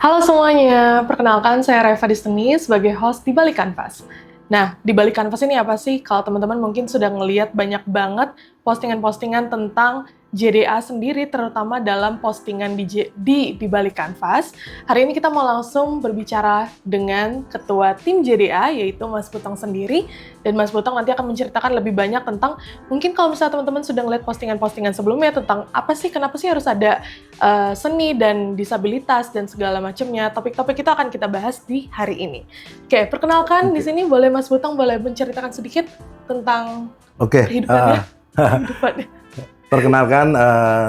Halo semuanya, perkenalkan saya Reva Destiny sebagai host di Balik Kanvas. Nah, di Balik Kanvas ini apa sih? Kalau teman-teman mungkin sudah ngelihat banyak banget postingan-postingan tentang JDA sendiri, terutama dalam postingan di Balik Kanvas. Hari ini kita mau langsung berbicara dengan ketua tim JDA, yaitu Mas Putong sendiri. Dan Mas Putong nanti akan menceritakan lebih banyak tentang, mungkin kalau misalnya teman-teman sudah ngeliat postingan-postingan sebelumnya tentang apa sih, kenapa sih harus ada seni dan disabilitas dan segala macamnya. Topik-topik itu akan kita bahas di hari ini. Oke, perkenalkan di sini boleh Mas Putong boleh menceritakan sedikit tentang kehidupannya. Perkenalkan,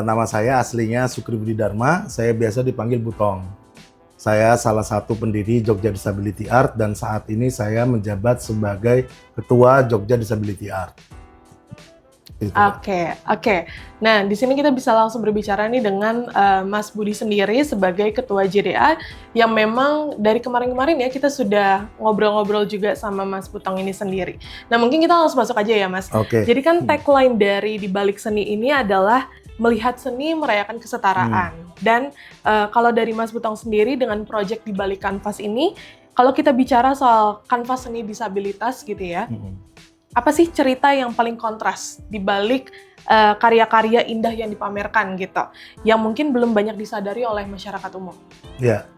nama saya aslinya Sukri Budi Dharma, saya biasa dipanggil Butong. Saya salah satu pendiri Jogja Disability Art dan saat ini saya menjabat sebagai Ketua Jogja Disability Art. Oke. Nah, di sini kita bisa langsung berbicara nih dengan Mas Budi sendiri sebagai Ketua JDA yang memang dari kemarin-kemarin ya kita sudah ngobrol-ngobrol juga sama Mas Putong ini sendiri. Nah, mungkin kita langsung masuk aja ya, Mas. Jadi kan tagline dari Di Balik Seni ini adalah melihat seni merayakan kesetaraan. Dan kalau dari Mas Putong sendiri dengan proyek Di Balik Kanvas ini, kalau kita bicara soal kanvas seni disabilitas gitu ya, apa sih cerita yang paling kontras di balik karya-karya indah yang dipamerkan gitu, yang mungkin belum banyak disadari oleh masyarakat umum? Ya,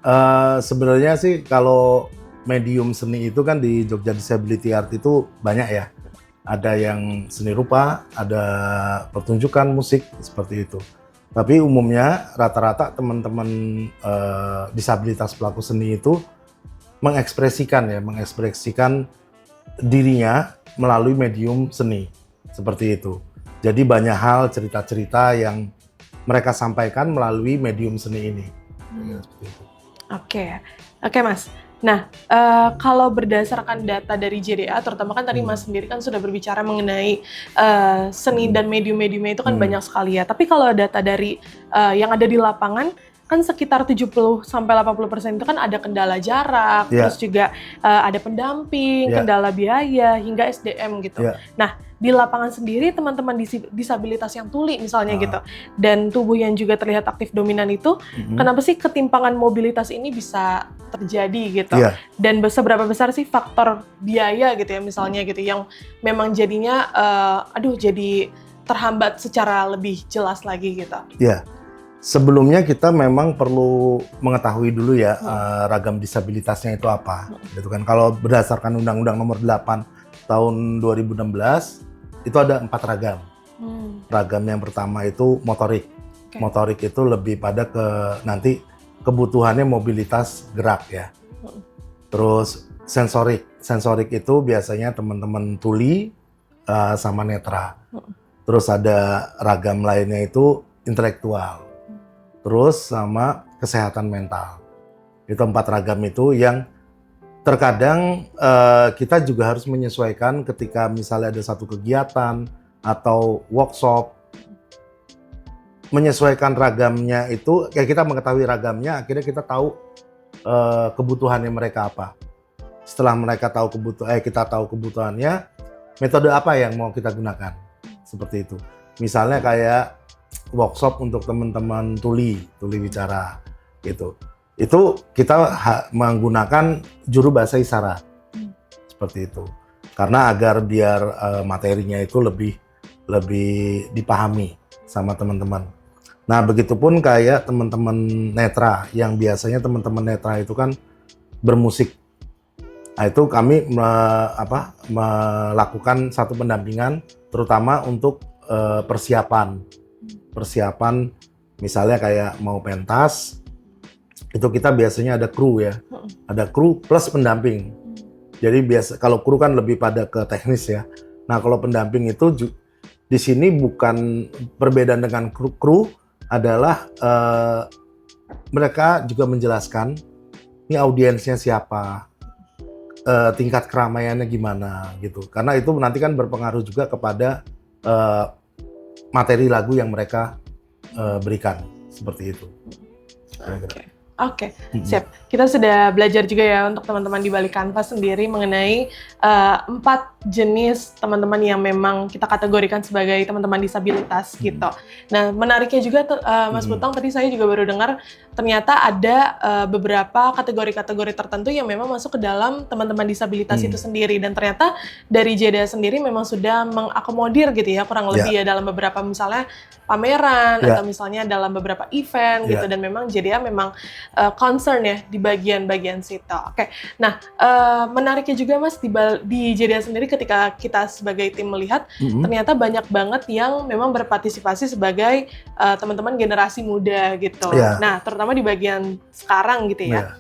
sebenarnya sih kalau medium seni itu kan di Jogja Disability Art itu banyak ya. Ada yang seni rupa, ada pertunjukan musik seperti itu. Tapi umumnya rata-rata teman-teman disabilitas pelaku seni itu mengekspresikan dirinya melalui medium seni seperti itu. Jadi banyak hal cerita-cerita yang mereka sampaikan melalui medium seni ini. Oke, Mas. Nah, kalau berdasarkan data dari JDA, terutama kan tadi Mas sendiri kan sudah berbicara mengenai seni dan medium-mediumnya itu kan banyak sekali ya. Tapi kalau data dari yang ada di lapangan, kan sekitar 70-80% itu kan ada kendala jarak, terus juga ada pendamping, kendala biaya, hingga SDM gitu. Nah, di lapangan sendiri teman-teman disabilitas yang tuli misalnya gitu, dan tubuh yang juga terlihat aktif dominan itu, kenapa sih ketimpangan mobilitas ini bisa terjadi gitu? Dan seberapa besar sih faktor biaya gitu ya misalnya gitu, yang memang jadinya, jadi terhambat secara lebih jelas lagi gitu? Sebelumnya kita memang perlu mengetahui dulu ya ragam disabilitasnya itu apa, gitu kan. Kalau berdasarkan Undang-Undang Nomor 8 Tahun 2016 itu ada 4 ragam. Ragam yang pertama itu motorik. Motorik itu lebih pada nanti kebutuhannya mobilitas gerak ya. Terus sensorik. Sensorik itu biasanya teman-teman tuli sama netra. Terus ada ragam lainnya itu intelektual. Terus sama kesehatan mental. Itu 4 ragam itu yang terkadang kita juga harus menyesuaikan ketika misalnya ada satu kegiatan atau workshop. Menyesuaikan ragamnya itu, kayak kita mengetahui ragamnya, akhirnya kita tahu kebutuhannya mereka apa. Setelah mereka tahu kita tahu kebutuhannya, metode apa yang mau kita gunakan. Seperti itu. Misalnya kayak workshop untuk teman-teman tuli bicara gitu. Itu kita menggunakan juru bahasa isyarat. Seperti itu. Karena agar biar materinya itu lebih dipahami sama teman-teman. Nah, begitupun kayak teman-teman netra yang biasanya teman-teman netra itu kan bermusik. Nah, itu kami melakukan satu pendampingan terutama untuk persiapan misalnya kayak mau pentas itu kita biasanya ada kru ya, ada kru plus pendamping. Jadi kalau kru kan lebih pada ke teknis ya. Nah, kalau pendamping itu di sini bukan perbedaan dengan kru adalah mereka juga menjelaskan ini audiensnya siapa, tingkat keramaiannya gimana gitu. Karena itu nanti kan berpengaruh juga kepada materi lagu yang mereka berikan, seperti itu. Oke, siap. Kita sudah belajar juga ya untuk teman-teman di Balik Kanvas sendiri mengenai 4 jenis teman-teman yang memang kita kategorikan sebagai teman-teman disabilitas gitu. Nah, menariknya juga Mas Butong, tadi saya juga baru dengar ternyata ada beberapa kategori-kategori tertentu yang memang masuk ke dalam teman-teman disabilitas itu sendiri, dan ternyata dari JDA sendiri memang sudah mengakomodir gitu ya, kurang lebih ya dalam beberapa misalnya pameran atau misalnya dalam beberapa event gitu, dan memang JDA memang concern ya di bagian-bagian situ. Oke. Nah, menariknya juga Mas di JDA sendiri ketika kita sebagai tim melihat ternyata banyak banget yang memang berpartisipasi sebagai teman-teman generasi muda gitu. Nah, terutama di bagian sekarang gitu ya.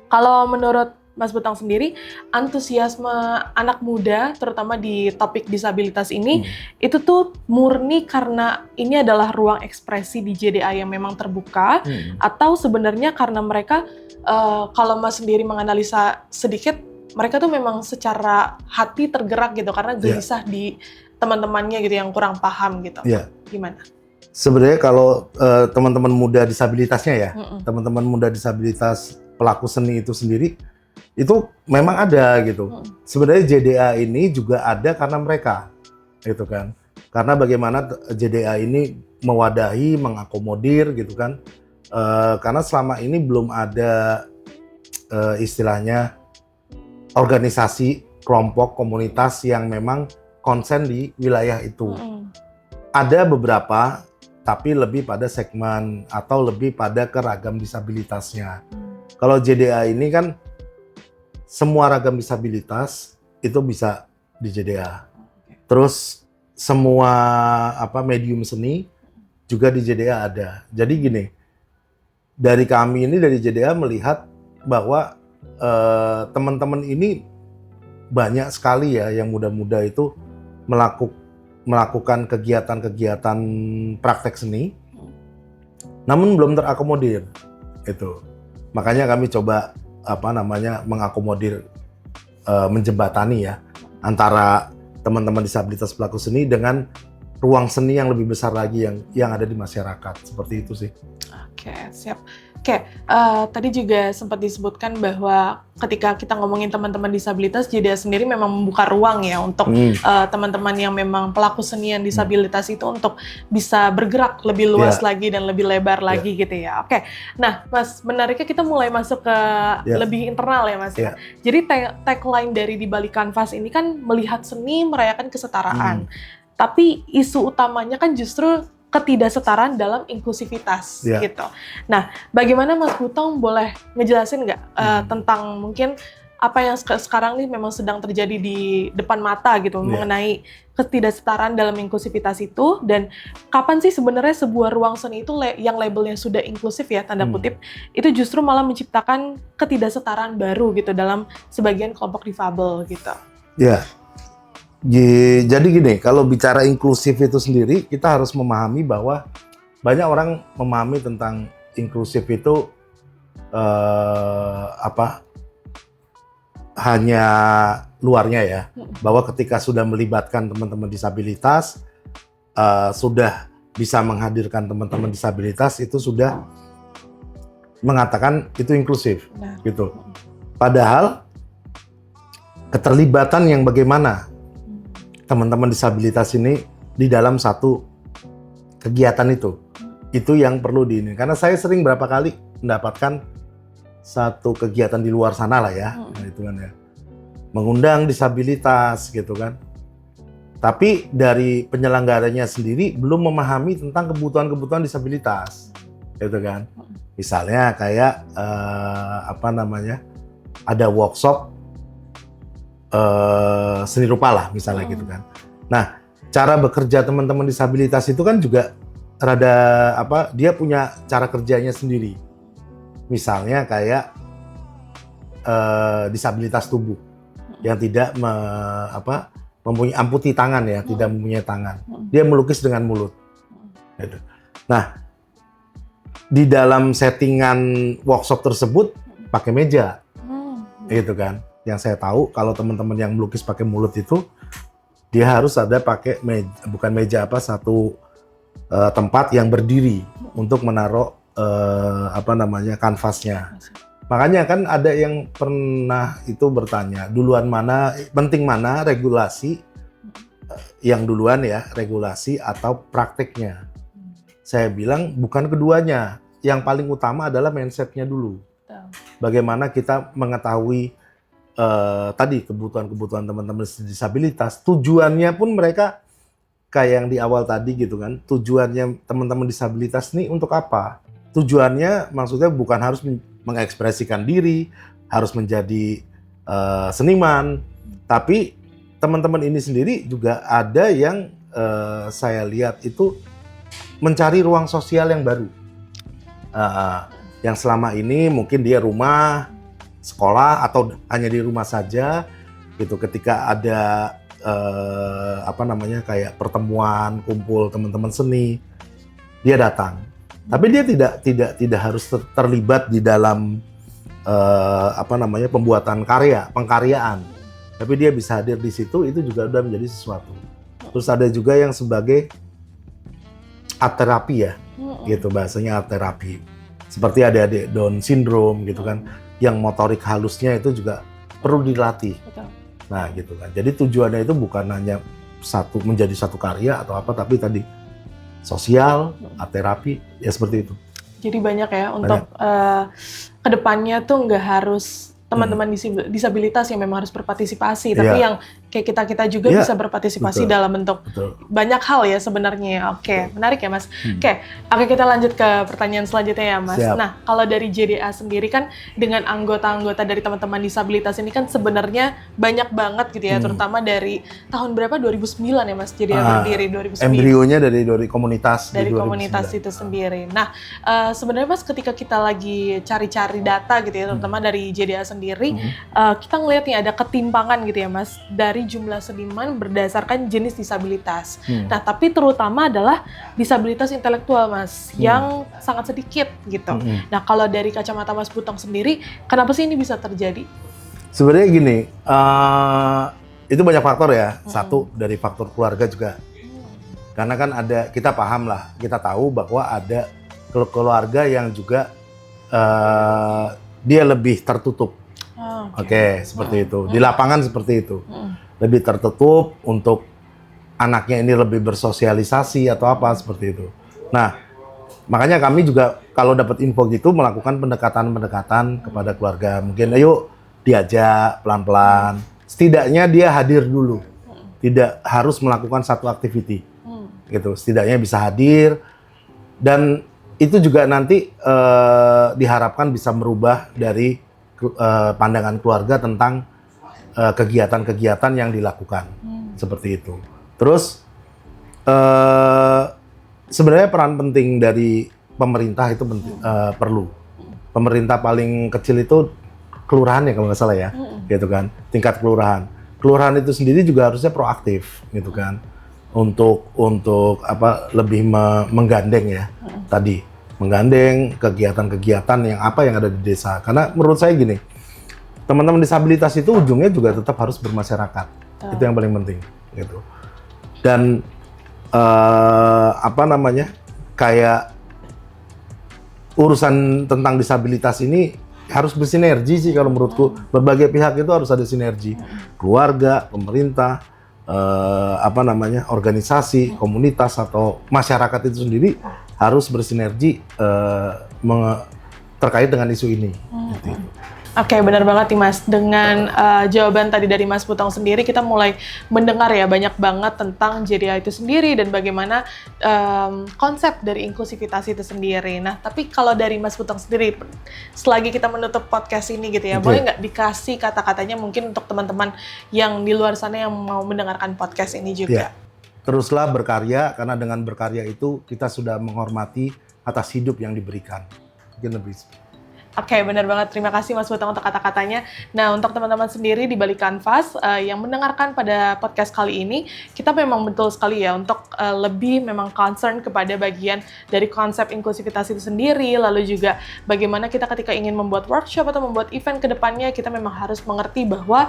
Kalau menurut Mas Butong sendiri, antusiasme anak muda terutama di topik disabilitas ini itu tuh murni karena ini adalah ruang ekspresi di JDA yang memang terbuka, atau sebenarnya karena mereka kalau Mas sendiri menganalisa sedikit, mereka tuh memang secara hati tergerak gitu karena gelisah di teman-temannya gitu yang kurang paham gitu. Gimana? Sebenarnya kalau teman-teman muda disabilitasnya ya, teman-teman muda disabilitas pelaku seni itu sendiri, itu memang ada gitu. Sebenarnya JDA ini juga ada karena mereka, gitu kan. Karena bagaimana JDA ini mewadahi, mengakomodir gitu kan. Karena selama ini belum ada istilahnya organisasi, kelompok, komunitas yang memang konsen di wilayah itu. Ada beberapa, tapi lebih pada segmen atau lebih pada keragam disabilitasnya. Kalau JDA ini kan semua ragam disabilitas itu bisa di JDA. Terus semua medium seni juga di JDA ada. Jadi gini, dari kami ini dari JDA melihat bahwa teman-teman ini banyak sekali ya yang muda-muda itu melakukan kegiatan-kegiatan praktek seni, namun belum terakomodir itu. Makanya kami coba mengakomodir, menjembatani ya antara teman-teman disabilitas pelaku seni dengan ruang seni yang lebih besar lagi yang ada di masyarakat. Seperti itu sih. Oke, siap. Oke, tadi juga sempat disebutkan bahwa ketika kita ngomongin teman-teman disabilitas, JDA sendiri memang membuka ruang ya untuk teman-teman yang memang pelaku senian disabilitas itu untuk bisa bergerak lebih luas lagi dan lebih lebar lagi gitu ya. Oke, nah Mas, menariknya kita mulai masuk ke lebih internal ya Mas. Jadi tagline dari Di Balik Kanvas ini kan melihat seni merayakan kesetaraan. Tapi isu utamanya kan justru ketidaksetaraan dalam inklusivitas gitu. Nah, bagaimana Mas Butong boleh ngejelasin nggak tentang mungkin apa yang sekarang nih memang sedang terjadi di depan mata gitu mengenai ketidaksetaraan dalam inklusivitas itu, dan kapan sih sebenarnya sebuah ruang seni itu yang labelnya sudah inklusif ya tanda kutip itu justru malah menciptakan ketidaksetaraan baru gitu dalam sebagian kelompok difabel gitu. Jadi gini, kalau bicara inklusif itu sendiri, kita harus memahami bahwa banyak orang memahami tentang inklusif itu hanya luarnya ya, bahwa ketika sudah melibatkan teman-teman disabilitas, sudah bisa menghadirkan teman-teman disabilitas, itu sudah mengatakan itu inklusif, gitu. Padahal keterlibatan yang bagaimana teman-teman disabilitas ini di dalam satu kegiatan itu yang perlu karena saya sering berapa kali mendapatkan satu kegiatan di luar sana lah ya, itu kan ya, mengundang disabilitas gitu kan, tapi dari penyelenggaranya sendiri belum memahami tentang kebutuhan disabilitas, gitu kan. Misalnya kayak ada workshop seni rupa lah misalnya gitu kan. Nah, cara bekerja teman-teman disabilitas itu kan juga rada dia punya cara kerjanya sendiri. Misalnya kayak disabilitas tubuh yang tidak mempunyai amputi tangan ya, tidak mempunyai tangan. Dia melukis dengan mulut. Gitu. Nah, di dalam settingan workshop tersebut pakai meja, gitu kan. Yang saya tahu kalau teman-teman yang melukis pakai mulut itu dia harus ada pakai satu tempat yang berdiri untuk menaruh kanvasnya. Makanya kan ada yang pernah itu bertanya, duluan mana, penting mana regulasi yang duluan ya, regulasi atau prakteknya. Saya bilang bukan keduanya. Yang paling utama adalah mindset-nya dulu. Bagaimana kita mengetahui tadi kebutuhan-kebutuhan teman-teman disabilitas, tujuannya pun mereka kayak yang di awal tadi gitu kan, tujuannya teman-teman disabilitas nih untuk apa? Tujuannya maksudnya bukan harus mengekspresikan diri, harus menjadi seniman, tapi teman-teman ini sendiri juga ada yang saya lihat itu mencari ruang sosial yang baru. Yang selama ini mungkin dia rumah, sekolah, atau hanya di rumah saja gitu. Ketika ada kayak pertemuan, kumpul teman-teman seni, dia datang. Tapi dia tidak harus terlibat di dalam pembuatan pengkaryaan. Tapi dia bisa hadir di situ, itu juga udah menjadi sesuatu. Terus ada juga yang sebagai art terapi ya, gitu bahasanya art terapi. Seperti adik-adik Down syndrome gitu kan, yang motorik halusnya itu juga perlu dilatih. Betul. Nah gitu kan. Jadi tujuannya itu bukan hanya menjadi satu karya atau apa, tapi tadi sosial, art terapi, ya seperti itu. Jadi banyak ya untuk kedepannya tuh nggak harus teman-teman disabilitas yang memang harus berpartisipasi, tapi yang kayak kita juga bisa berpartisipasi dalam bentuk banyak hal ya sebenarnya. Oke, menarik ya Mas. Oke, kita lanjut ke pertanyaan selanjutnya ya Mas. Siap. Nah, kalau dari JDA sendiri kan dengan anggota-anggota dari teman-teman disabilitas ini kan sebenarnya banyak banget gitu ya, terutama dari tahun berapa? 2009 ya Mas JDA berdiri, 2009. Embrionya dari komunitas. Dari komunitas itu sendiri. Nah, sebenarnya Mas ketika kita lagi cari-cari data gitu ya, terutama dari JDA sendiri, kita ngelihat nih ada ketimpangan gitu ya Mas, dari jumlah seniman berdasarkan jenis disabilitas. Nah, tapi terutama adalah disabilitas intelektual Mas, yang sangat sedikit gitu. Nah, kalau dari kacamata Mas Butong sendiri, kenapa sih ini bisa terjadi? Sebenarnya gini, itu banyak faktor ya. Satu dari faktor keluarga juga. Karena kan kita paham lah, kita tahu bahwa ada keluarga yang juga dia lebih tertutup. Oke, seperti itu. Di lapangan seperti itu. Lebih tertutup untuk anaknya ini lebih bersosialisasi atau apa seperti itu. Nah, makanya kami juga kalau dapat info gitu melakukan pendekatan-pendekatan kepada keluarga. Mungkin ayo diajak pelan-pelan. Setidaknya dia hadir dulu. Tidak harus melakukan satu aktiviti. Gitu. Setidaknya bisa hadir, dan itu juga nanti diharapkan bisa merubah dari pandangan keluarga tentang kegiatan-kegiatan yang dilakukan. Seperti itu. Terus sebenarnya peran penting dari pemerintah itu perlu. Pemerintah paling kecil itu kelurahan ya kalau nggak salah ya, gitu kan, tingkat kelurahan. Kelurahan itu sendiri juga harusnya proaktif, gitu kan, untuk lebih menggandeng ya, tadi menggandeng kegiatan-kegiatan yang ada di desa. Karena menurut saya gini, teman-teman disabilitas itu ujungnya juga tetap harus bermasyarakat. Itu yang paling penting, gitu. Dan kayak urusan tentang disabilitas ini harus bersinergi sih kalau menurutku. Berbagai pihak itu harus ada sinergi. Keluarga, pemerintah, organisasi, komunitas atau masyarakat itu sendiri harus bersinergi terkait dengan isu ini. Gitu. Oke, benar banget nih Mas. Dengan jawaban tadi dari Mas Butong sendiri, kita mulai mendengar ya banyak banget tentang JDA itu sendiri dan bagaimana konsep dari inklusivitas itu sendiri. Nah, tapi kalau dari Mas Butong sendiri, selagi kita menutup podcast ini gitu ya, boleh nggak dikasih kata-katanya mungkin untuk teman-teman yang di luar sana yang mau mendengarkan podcast ini juga? Teruslah berkarya, karena dengan berkarya itu kita sudah menghormati atas hidup yang diberikan. Mungkin lebih. Oke, benar banget. Terima kasih Mas Butong untuk kata-katanya. Nah, untuk teman-teman sendiri di balik kanvas yang mendengarkan pada podcast kali ini, kita memang betul sekali ya untuk lebih memang concern kepada bagian dari konsep inklusivitas itu sendiri, lalu juga bagaimana kita ketika ingin membuat workshop atau membuat event ke depannya, kita memang harus mengerti bahwa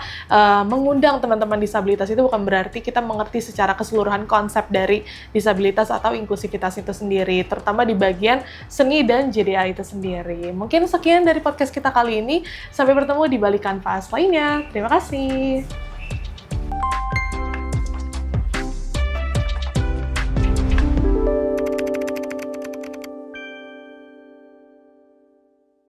mengundang teman-teman disabilitas itu bukan berarti kita mengerti secara keseluruhan konsep dari disabilitas atau inklusivitas itu sendiri, terutama di bagian seni dan JDA itu sendiri. Mungkin sekian sekian dari podcast kita kali ini. Sampai bertemu di Balik Kanvas lainnya. Terima kasih.